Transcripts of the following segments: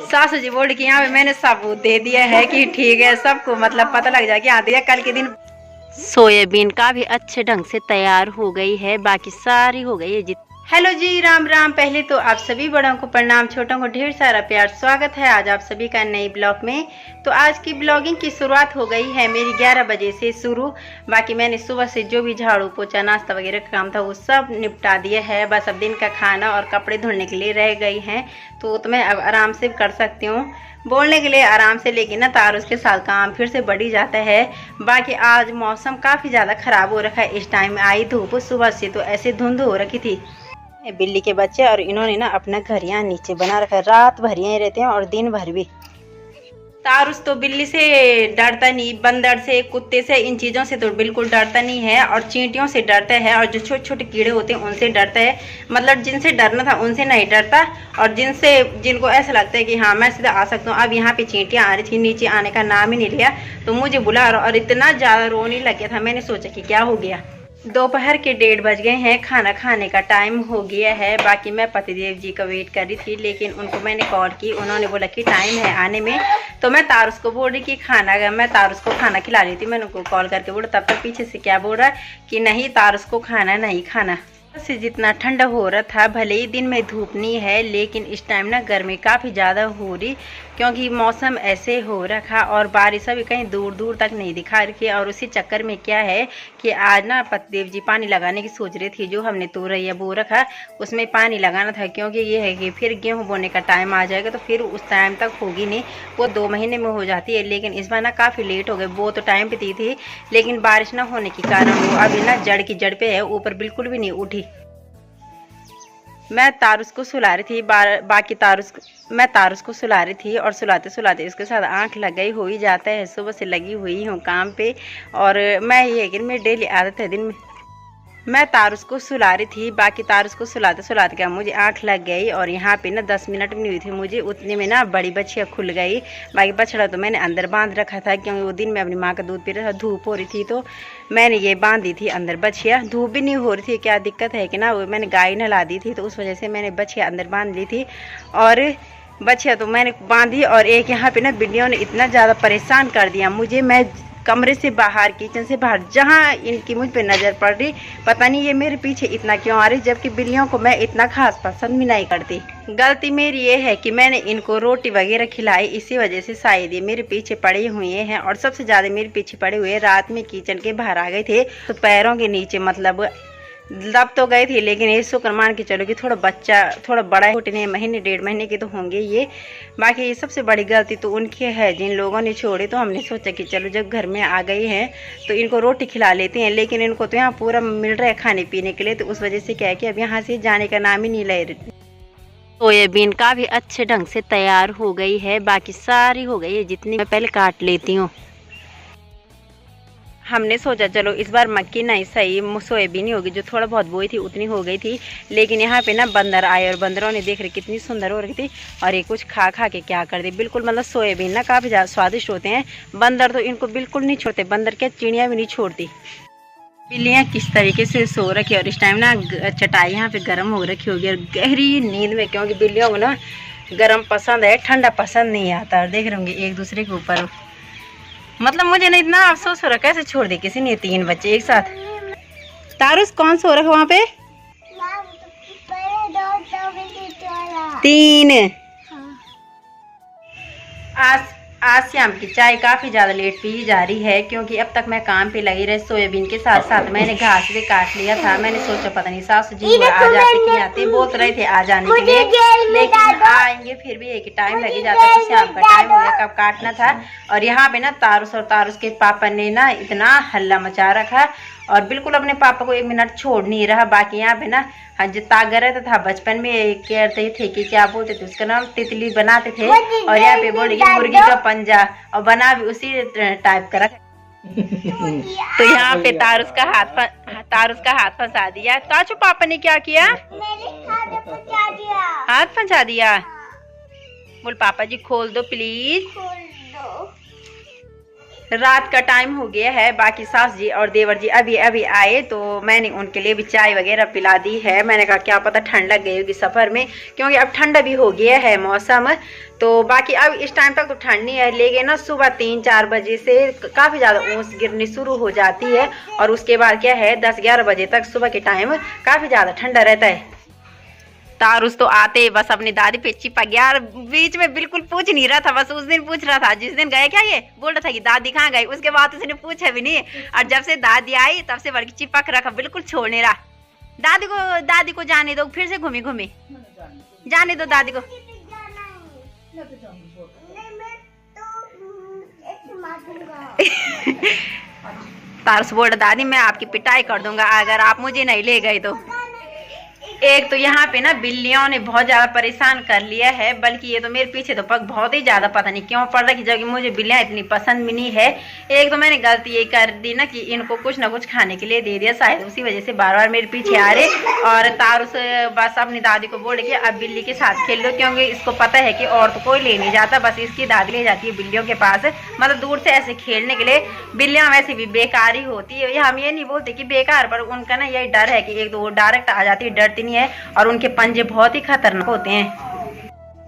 सासू जी बोल के यहाँ पे मैंने सबूत दे दिया है कि ठीक है, सबको मतलब पता लग जाए कि हाँ दिया कल के दिन। सोयाबीन का भी अच्छे ढंग से तैयार हो गई है, बाकी सारी हो गई है। हेलो जी, राम राम। पहले तो आप सभी बड़ों को प्रणाम, छोटों को ढेर सारा प्यार। स्वागत है आज आप सभी का नई ब्लॉग में। तो आज की ब्लॉगिंग की शुरुआत हो गई है मेरी 11 बजे से शुरू। बाकी मैंने सुबह से जो भी झाड़ू पोछा नाश्ता वगैरह का काम था वो सब निपटा दिया है। बस अब दिन का खाना और कपड़े धुलने के लिए रह गई हैं, तो मैं अब आराम से कर सकती हूँ। बोलने के लिए आराम से, लेकिन ना तारुस के साथ काम फिर से बढ़ ही जाता है। बाकी आज मौसम काफ़ी ज़्यादा ख़राब हो रखा है। इस टाइम आई धूप सुबह से तो ऐसे धुंध हो रखी थी। बिल्ली के बच्चे और इन्होंने ना अपना घर यहाँ नीचे बना रखा है, रात भर यहीं रहते हैं और दिन भर भी। तारुस तो बिल्ली से डरता नहीं, बंदर से, कुत्ते से, इन चीज़ों से तो बिल्कुल डरता नहीं है, और चींटियों से डरता है, और जो छोटे छोटे कीड़े होते हैं उनसे डरता है। मतलब जिनसे डरना था उनसे नहीं डरता, और जिनको ऐसा लगता है कि हाँ मैं सीधा आ सकता हूँ। अब यहाँ पे चींटियाँ आ रही थी, नीचे आने का नाम ही नहीं लिया, तो मुझे बुला और इतना ज़्यादा रोने लग गया था। मैंने सोचा कि क्या हो गया। दोपहर के 1:30 बज गए हैं, खाना खाने का टाइम हो गया है। बाकी मैं पतिदेव जी का वेट कर रही थी, लेकिन उनको मैंने कॉल की, उन्होंने बोला कि टाइम है आने में। तो मैं तारुस को बोल रही कि मैं तारुस को खाना खिला रही थी। मैंने उनको कॉल करके बोला, तब तक पीछे से क्या बोल रहा है कि नहीं तारुस को खाना नहीं खाना। से जितना ठंडा हो रहा था, भले ही दिन में धूप नहीं है, लेकिन इस टाइम ना गर्मी काफ़ी ज़्यादा हो रही, क्योंकि मौसम ऐसे हो रखा और बारिश अभी कहीं दूर दूर तक नहीं दिखा रखी। और उसी चक्कर में क्या है कि आज ना पतिदेव जी पानी लगाने की सोच रही थी। जो हमने तुरैया बो रखा उसमें पानी लगाना था, क्योंकि ये है कि फिर गेहूँ बोने का टाइम आ जाएगा तो फिर उस टाइम तक होगी नहीं, वो 2 महीने में हो जाती है। लेकिन इस बार ना काफ़ी लेट हो गए। वो तो टाइम पे दी थी, लेकिन बारिश ना होने के कारण वो अभी ना जड़ की जड़ पे है, ऊपर बिल्कुल भी नहीं उठी। मैं तारुस को सुला रही थी, मैं तारुस को सुला रही थी, और सुलाते सुलाते इसके साथ आंख लग गई। हो ही जाता है, सुबह से लगी हुई हूँ काम पे। और मैं ये है कि मेरी डेली आदत है दिन में। मैं तारुस को सुला रही थी, बाकी तारुस को सुलाते सुलाते क्या मुझे आंख लग गई, और यहाँ पे ना 10 मिनट भी नहीं हुई थी मुझे, उतने में ना बड़ी बछिया खुल गई। बाकी बछड़ा तो मैंने अंदर बांध रखा था, क्योंकि वो दिन में अपनी माँ का दूध पी रहा था, धूप हो रही थी तो मैंने ये बांध दी थी अंदर बछिया। धूप भी नहीं हो रही थी, क्या दिक्कत है कि ना वो मैंने गाय नहला दी थी, तो उस वजह से मैंने बछिया अंदर बांध ली थी। और बछिया तो मैंने बांधी, और एक यहाँ पे ना बिल्लियों ने इतना ज़्यादा परेशान कर दिया मुझे। मैं कमरे से बाहर, किचन से बाहर, जहाँ इनकी मुझ पे नज़र पड़ रही, पता नहीं ये मेरे पीछे इतना क्यों आ रही, जबकि बिल्लियों को मैं इतना खास पसंद भी नहीं करती। गलती मेरी ये है कि मैंने इनको रोटी वगैरह खिलाई, इसी वजह से शायद ये मेरे पीछे पड़े हुए हैं। और सबसे ज़्यादा मेरे पीछे पड़े हुए रात में किचन के बाहर आ गए थे, तो पैरों के नीचे मतलब दब तो गए थे, लेकिन ये शुक्र मान के चलो कि थोड़ा बच्चा थोड़ा बड़ा है, महीने 1.5 महीने के तो होंगे ये। बाकी ये सबसे बड़ी गलती तो उनकी है जिन लोगों ने छोड़े। तो हमने सोचा कि चलो जब घर में आ गए हैं तो इनको रोटी खिला लेते हैं, लेकिन इनको तो यहाँ पूरा मिल रहा है खाने पीने के लिए, तो उस वजह से क्या है कि अब यहाँ से जाने का नाम ही नहीं ले रहे। सोयाबीन का भी अच्छे ढंग से तैयार हो गई है, बाकी सारी हो गई है, जितनी मैं पहले काट लेती हूँ। हमने सोचा चलो इस बार मक्की नहीं सही, सोयाबीन ही होगी, जो थोड़ा बहुत बोई थी उतनी हो गई थी। लेकिन यहाँ पे ना बंदर आए, और बंदरों ने देख रहे कितनी सुंदर हो रही थी, और ये कुछ खा खा के क्या कर दी। बिल्कुल मतलब सोयाबीन ना काफ़ी ज़्यादा स्वादिष्ट होते हैं। बंदर तो इनको बिल्कुल नहीं छोड़ते, बंदर क्या चिड़ियाँ भी नहीं छोड़ती। बिल्लियाँ किस तरीके से सो रखी, और इस टाइम ना चटाई यहाँ पे गर्म हो रखी होगी, और गहरी नींद में, क्योंकि बिल्लियों को ना गर्म पसंद है, ठंडा पसंद नहीं आता। और देख रहे होंगे एक दूसरे के ऊपर, मतलब मुझे ना इतना अफसोस हो रहा, कैसे छोड़ दी किसी ने 3 बच्चे एक साथ। तारुस कौन सो रखा वहाँ पे? 3। आज शाम की चाय काफ़ी ज़्यादा लेट पी जा रही है, क्योंकि अब तक मैं काम पे लगी रही। सोयाबीन के साथ साथ मैंने घास भी काट लिया था। मैंने सोचा पता नहीं सासू जी आ जाते कि नहीं आते, बोल रहे थे आ जाने के लिए, लेकिन आएंगे फिर भी एक टाइम लग जाता है। तो शाम का टाइम हो गया, कब काटना था। और यहाँ पे ना तारुस और तारुस के पापा ने ना इतना हल्ला मचा रखा, और बिल्कुल अपने पापा को 1 मिनट छोड़ नहीं रहा। बाकी यहाँ पे ना हाँ जो तागर था, बचपन में कहते थे कि क्या बोलते थे उसका नाम, तितली बनाते थे, और यहाँ पे बोल ये मुर्गी का पंजा, और बना भी उसी टाइप का रखा। तो यहाँ पे तारुस का हाथ फंसा दिया। ताचू पापा ने क्या किया? हाथ फंसा दिया। बोल पापा जी खोल दो प्लीज। रात का टाइम हो गया है। बाकी सास जी और देवर जी अभी अभी आए तो मैंने उनके लिए भी चाय वगैरह पिला दी है। मैंने कहा क्या पता ठंड लग गई होगी सफ़र में, क्योंकि अब ठंडा भी हो गया है मौसम। तो बाकी अब इस टाइम तक तो ठंड नहीं है, लेकिन ना सुबह 3-4 बजे से काफ़ी ज़्यादा ओस गिरनी शुरू हो जाती है और उसके बाद क्या है 10-11 बजे तक सुबह के टाइम काफ़ी ज़्यादा ठंडा रहता है। तारुस तो आते बस अपनी दादी पे चिपक गया और बीच में बिल्कुल पूछ नहीं रहा था। बस उस दिन पूछ रहा था, जिस दिन गए क्या ये बोल रहा था कि दादी कहाँ गई, उसके बाद उसने पूछा भी नहीं। और जब से दादी आई तब से बड़की चिपक रखा, बिल्कुल छोड़ नहीं रहा। दादी को जाने दो, फिर से घूमी घूमी जाने दो दादी को। तारुस बोल रहा दादी मैं आपकी पिटाई कर दूंगा अगर आप मुझे नहीं ले गए तो। एक तो यहाँ पे ना बिल्लियों ने बहुत ज्यादा परेशान कर लिया है, बल्कि ये तो मेरे पीछे तो पग बहुत ही ज्यादा पता नहीं क्यों पड़ रहा है, जबकि मुझे बिल्लियां इतनी पसंद भी नहीं है। एक तो मैंने गलती ये कर दी ना कि इनको कुछ ना कुछ खाने के लिए दे दिया, शायद उसी वजह से बार बार मेरे पीछे आ रहे। और तारुस बस अपनी दादी को बोल के अब बिल्ली के साथ खेल लो, क्योंकि इसको पता है कि और तो कोई ले नहीं जाता, बस इसकी दादी ले जाती है बिल्लियों के पास, मतलब दूर से ऐसे खेलने के लिए। बिल्लियां वैसे भी बेकार ही होती है, हम ये नहीं बोलते कि बेकार, पर उनका ना यही डर है कि एक तो वो डायरेक्ट आ जाती है, डरती नहीं है, और उनके पंजे बहुत ही खतरनाक होते हैं।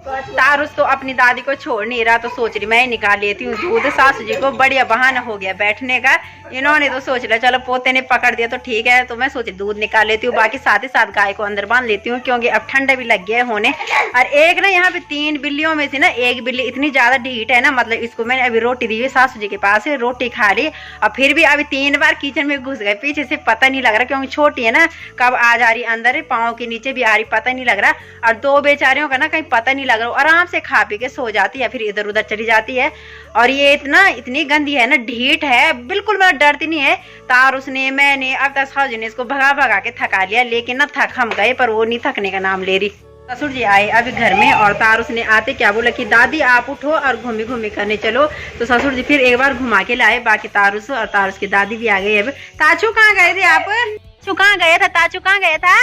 तारुस तो अपनी दादी को छोड़ नहीं रहा, तो सोच रही मैं ही निकाल लेती हूँ दूध। सासू जी को बढ़िया बहाना हो गया बैठने का, इन्होंने तो सोच लिया चलो पोते ने पकड़ दिया तो ठीक है, तो मैं सोची दूध निकाल लेती हूँ, बाकी साथ ही साथ गाय को अंदर बांध लेती हूँ, क्योंकि अब ठंडा भी लग गया है होने। और एक ना यहाँ पे 3 बिल्लियों में से ना एक बिल्ली इतनी ज्यादा ढीठ है ना, मतलब इसको मैंने अभी रोटी दी हुई सासू जी के पास है, रोटी खा ली और फिर भी अभी 3 बार किचन में घुस गए, पीछे से पता नहीं लग रहा, क्योंकि छोटी है ना, कब आ जा रही अंदर, पाँव के नीचे भी आ रही पता नहीं लग रहा। और 2 बेचारियों का ना कहीं पता नहीं लग रहा, आराम से खा पी के सो जाती है, फिर इधर उधर चली जाती है। और ये इतनी गंदी है ना, ढीठ है बिल्कुल, मतलब डरती नहीं है। तारुस ने मैंने अब तक सासू जी ने इसको भगा भगा के थका लिया, लेकिन ना थक हम गए, पर वो नहीं थकने का नाम ले रही। ससुर जी आए अभी घर में और तारुस ने आते क्या बोला कि दादी आप उठो और घूमी घूमी करने चलो, तो ससुर जी फिर एक बार घुमा के लाए। बाकी तारुस और तारुस की दादी भी आ गई। अब ताचू कहाँ गए थे आप? ताचू कहाँ गया था? ताचू कहाँ गया था?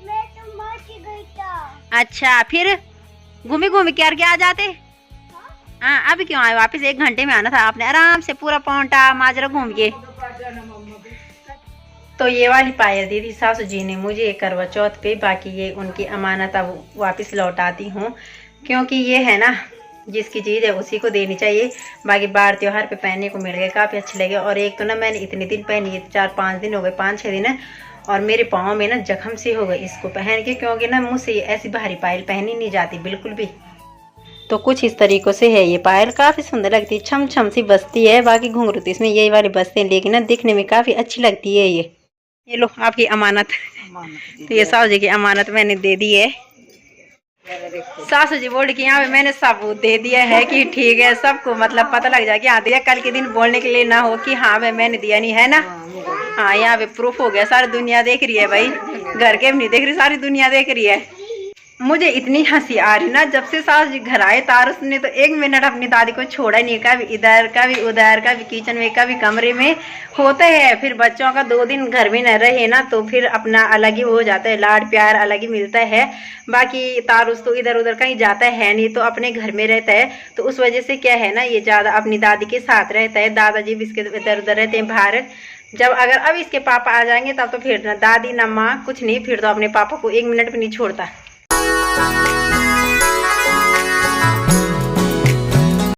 मैं तो मार्केट गई था। अच्छा, फिर घूमी घूमी करके आ जाते। हाँ, अभी क्यों आए वापस? 1 घंटे में आना था आपने, आराम से पूरा पौंटा माजरा घूम के। तो ये वाली पायल दी थी सासू जी ने मुझे करवा चौथ पे, बाकी ये उनकी अमानत अब वापस लौटाती हूँ, क्योंकि ये है ना जिसकी चीज़ है उसी को देनी चाहिए। बाकी बार त्योहार पे पहनने को मिल गए, काफ़ी अच्छे लगे। और एक तो ना मैंने इतने दिन पहनी है, 4-5 दिन हो गए, 5-6 दिन, और मेरे पाँव में ना जख्म से हो गए इसको पहन के, क्योंकि ना मुझसे ऐसी भारी पायल पहनी नहीं जाती बिल्कुल भी। तो कुछ इस तरीकों से है ये पायल, काफ़ी सुंदर लगती है, छम छम सी बजती है। बाकी घुंघरू तो इसमें यही वाली बजते हैं, लेकिन ना दिखने में काफ़ी अच्छी लगती है ये लो आपकी अमानत। तो ये सासू जी की अमानत मैंने दे दी है। सासू जी बोल कि यहाँ पे मैंने सबूत दे दिया है कि ठीक है, सबको मतलब पता लग जाए कि हाँ दिया, कल के दिन बोलने के लिए ना हो कि हाँ भाई मैंने दिया नहीं है ना। हाँ, यहाँ पे प्रूफ हो गया, सारी दुनिया देख रही है भाई, घर के भी नहीं देख रही, सारी दुनिया देख रही है। मुझे इतनी हंसी आ रही ना, जब से सास जी घर आए तारुस ने तो 1 मिनट अपनी दादी को छोड़ा नहीं, कभी इधर कभी उधर, कभी किचन में कभी कमरे में होता है। फिर बच्चों का 2 दिन घर में न रहे ना, तो फिर अपना अलग ही हो जाता है, लाड प्यार अलग ही मिलता है। बाकी तारुस तो इधर उधर कहीं जाता है नहीं, तो अपने घर में रहता है, तो उस वजह से क्या है ना, ये ज़्यादा अपनी दादी के साथ रहता है। दादाजी भी इसके इधर उधर रहते हैं बाहर। जब अगर अब इसके पापा आ जाएंगे तब तो फिर ना दादी ना माँ कुछ नहीं, फिर तो अपने पापा को 1 मिनट भी नहीं छोड़ता।